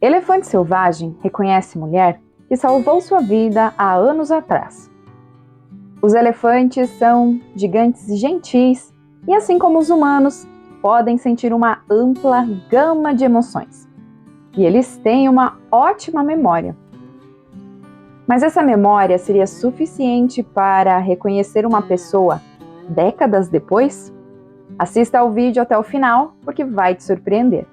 Elefante selvagem reconhece mulher que salvou sua vida há anos atrás. Os elefantes são gigantes gentis e, assim como os humanos, podem sentir uma ampla gama de emoções. E eles têm uma ótima memória. Mas essa memória seria suficiente para reconhecer uma pessoa décadas depois? Assista ao vídeo até o final, porque vai te surpreender.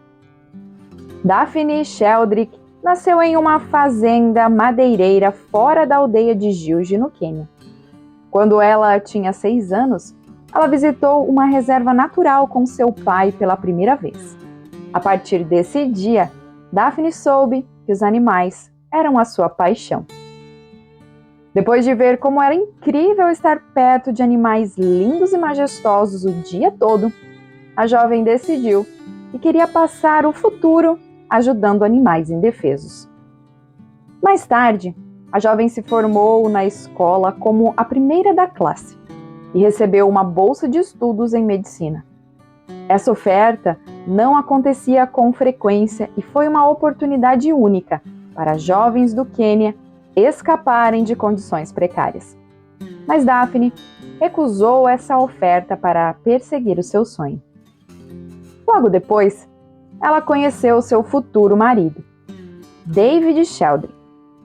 Daphne Sheldrick nasceu em uma fazenda madeireira fora da aldeia de Gilge, no Quênia. Quando ela tinha 6 anos, ela visitou uma reserva natural com seu pai pela primeira vez. A partir desse dia, Daphne soube que os animais eram a sua paixão. Depois de ver como era incrível estar perto de animais lindos e majestosos o dia todo, a jovem decidiu que queria passar o futuro ajudando animais indefesos. Mais tarde, a jovem se formou na escola como a primeira da classe e recebeu uma bolsa de estudos em medicina. Essa oferta não acontecia com frequência e foi uma oportunidade única para jovens do Quênia escaparem de condições precárias. Mas Daphne recusou essa oferta para perseguir o seu sonho. Logo depois, ela conheceu seu futuro marido, David Sheldrick.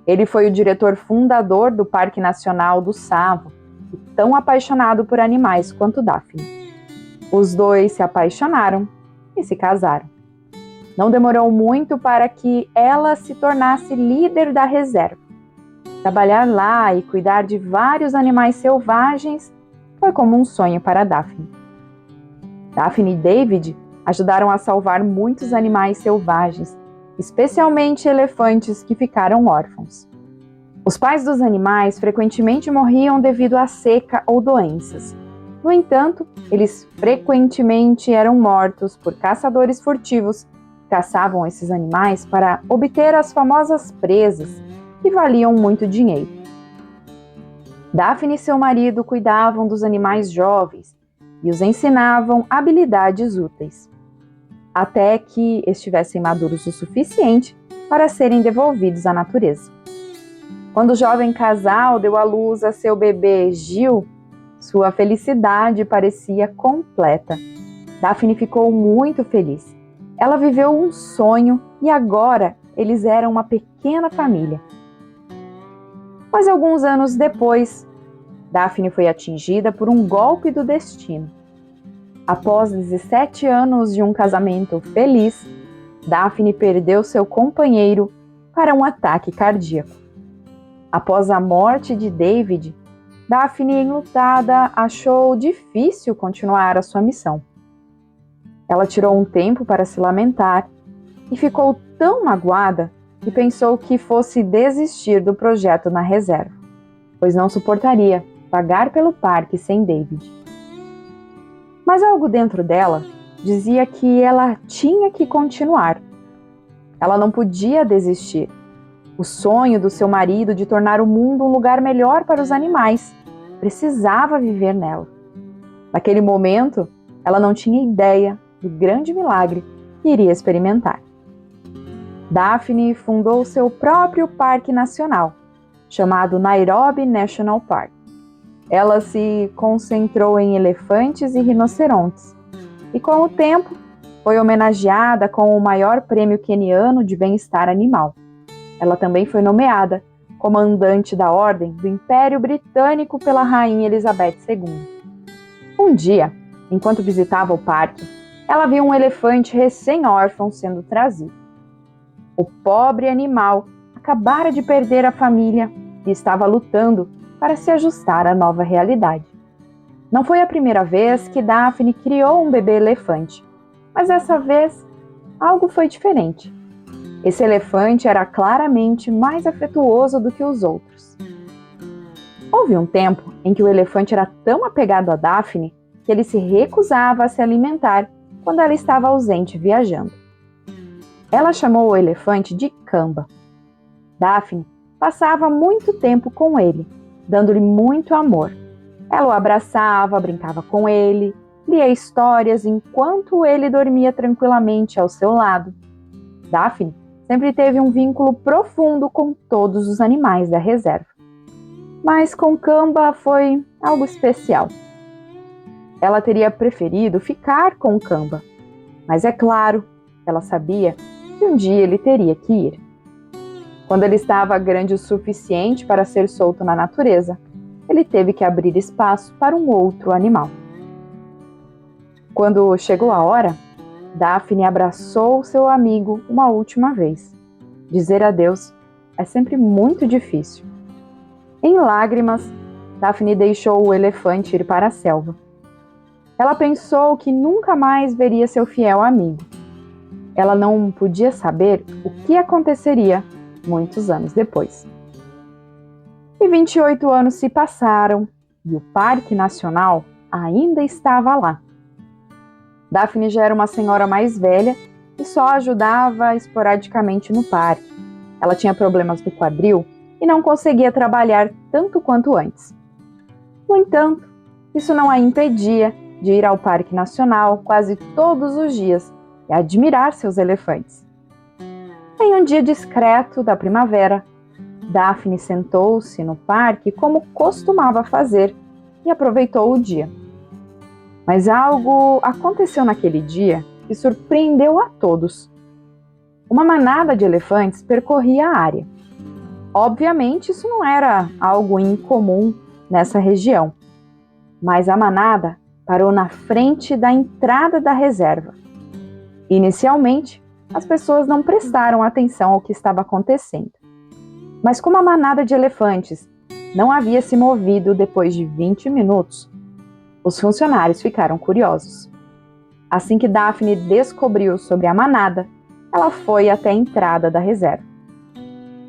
Ele foi o diretor fundador do Parque Nacional do Tsavo e tão apaixonado por animais quanto Daphne. Os dois se apaixonaram e se casaram. Não demorou muito para que ela se tornasse líder da reserva. Trabalhar lá e cuidar de vários animais selvagens foi como um sonho para Daphne. Daphne e David ajudaram a salvar muitos animais selvagens, especialmente elefantes que ficaram órfãos. Os pais dos animais frequentemente morriam devido à seca ou doenças. No entanto, eles frequentemente eram mortos por caçadores furtivos que caçavam esses animais para obter as famosas presas, que valiam muito dinheiro. Daphne e seu marido cuidavam dos animais jovens e os ensinavam habilidades úteis, até que estivessem maduros o suficiente para serem devolvidos à natureza. Quando o jovem casal deu à luz a seu bebê Gil, sua felicidade parecia completa. Daphne ficou muito feliz. Ela viveu um sonho e agora eles eram uma pequena família. Mas alguns anos depois, Daphne foi atingida por um golpe do destino. Após 17 anos de um casamento feliz, Daphne perdeu seu companheiro para um ataque cardíaco. Após a morte de David, Daphne, enlutada, achou difícil continuar a sua missão. Ela tirou um tempo para se lamentar e ficou tão magoada que pensou que fosse desistir do projeto na reserva, pois não suportaria pagar pelo parque sem David. Mas algo dentro dela dizia que ela tinha que continuar. Ela não podia desistir. O sonho do seu marido de tornar o mundo um lugar melhor para os animais precisava viver nela. Naquele momento, ela não tinha ideia do grande milagre que iria experimentar. Daphne fundou seu próprio parque nacional, chamado Nairobi National Park. Ela se concentrou em elefantes e rinocerontes, e com o tempo foi homenageada com o maior prêmio queniano de bem-estar animal. Ela também foi nomeada comandante da Ordem do Império Britânico pela Rainha Elizabeth II. Um dia, enquanto visitava o parque, ela viu um elefante recém-órfão sendo trazido. O pobre animal acabara de perder a família e estava lutando para se ajustar à nova realidade. Não foi a primeira vez que Daphne criou um bebê elefante, mas dessa vez algo foi diferente. Esse elefante era claramente mais afetuoso do que os outros. Houve um tempo em que o elefante era tão apegado a Daphne que ele se recusava a se alimentar quando ela estava ausente viajando. Ela chamou o elefante de Kamba. Daphne passava muito tempo com ele, dando-lhe muito amor. Ela o abraçava, brincava com ele, lia histórias enquanto ele dormia tranquilamente ao seu lado. Daphne sempre teve um vínculo profundo com todos os animais da reserva. Mas com Kamba foi algo especial. Ela teria preferido ficar com Kamba, mas é claro, ela sabia que um dia ele teria que ir. Quando ele estava grande o suficiente para ser solto na natureza, ele teve que abrir espaço para um outro animal. Quando chegou a hora, Daphne abraçou seu amigo uma última vez. Dizer adeus é sempre muito difícil. Em lágrimas, Daphne deixou o elefante ir para a selva. Ela pensou que nunca mais veria seu fiel amigo. Ela não podia saber o que aconteceria muitos anos depois. E 28 anos se passaram e o Parque Nacional ainda estava lá. Daphne já era uma senhora mais velha e só ajudava esporadicamente no parque. Ela tinha problemas do quadril e não conseguia trabalhar tanto quanto antes. No entanto, isso não a impedia de ir ao Parque Nacional quase todos os dias e admirar seus elefantes. Em um dia discreto da primavera, Daphne sentou-se no parque como costumava fazer e aproveitou o dia. Mas algo aconteceu naquele dia que surpreendeu a todos. Uma manada de elefantes percorria a área. Obviamente, isso não era algo incomum nessa região, mas a manada parou na frente da entrada da reserva. Inicialmente, as pessoas não prestaram atenção ao que estava acontecendo. Mas como a manada de elefantes não havia se movido depois de 20 minutos, os funcionários ficaram curiosos. Assim que Daphne descobriu sobre a manada, ela foi até a entrada da reserva.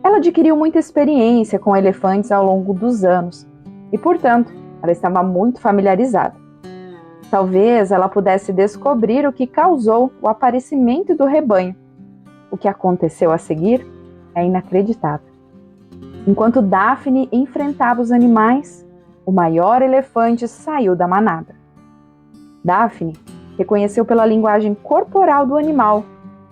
Ela adquiriu muita experiência com elefantes ao longo dos anos e, portanto, ela estava muito familiarizada. Talvez ela pudesse descobrir o que causou o aparecimento do rebanho. O que aconteceu a seguir é inacreditável. Enquanto Daphne enfrentava os animais, o maior elefante saiu da manada. Daphne reconheceu pela linguagem corporal do animal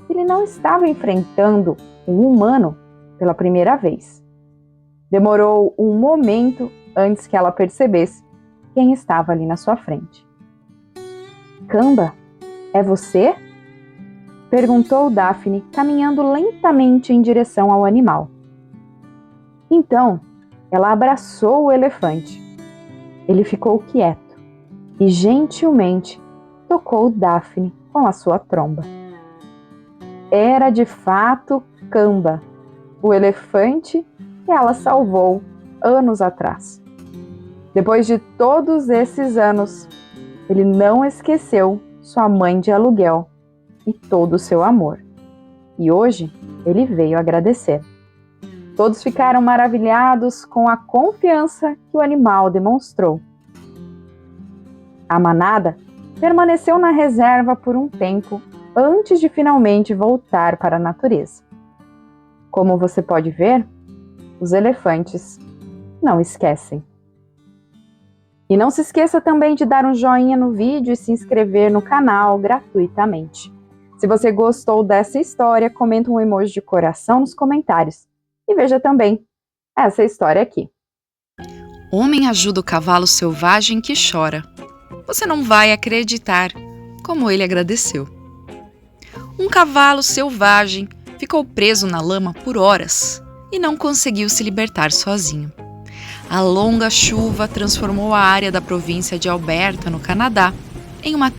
que ele não estava enfrentando um humano pela primeira vez. Demorou um momento antes que ela percebesse quem estava ali na sua frente. "Kamba, é você?" perguntou Daphne, caminhando lentamente em direção ao animal. Então, ela abraçou o elefante. Ele ficou quieto e gentilmente tocou Daphne com a sua tromba. Era de fato Kamba, o elefante que ela salvou anos atrás. Depois de todos esses anos, ele não esqueceu sua mãe de aluguel e todo o seu amor. E hoje ele veio agradecer. Todos ficaram maravilhados com a confiança que o animal demonstrou. A manada permaneceu na reserva por um tempo antes de finalmente voltar para a natureza. Como você pode ver, os elefantes não esquecem. E não se esqueça também de dar um joinha no vídeo e se inscrever no canal gratuitamente. Se você gostou dessa história, comenta um emoji de coração nos comentários. E veja também essa história aqui. Homem ajuda o cavalo selvagem que chora. Você não vai acreditar como ele agradeceu. Um cavalo selvagem ficou preso na lama por horas e não conseguiu se libertar sozinho. A longa chuva transformou a área da província de Alberta, no Canadá, em uma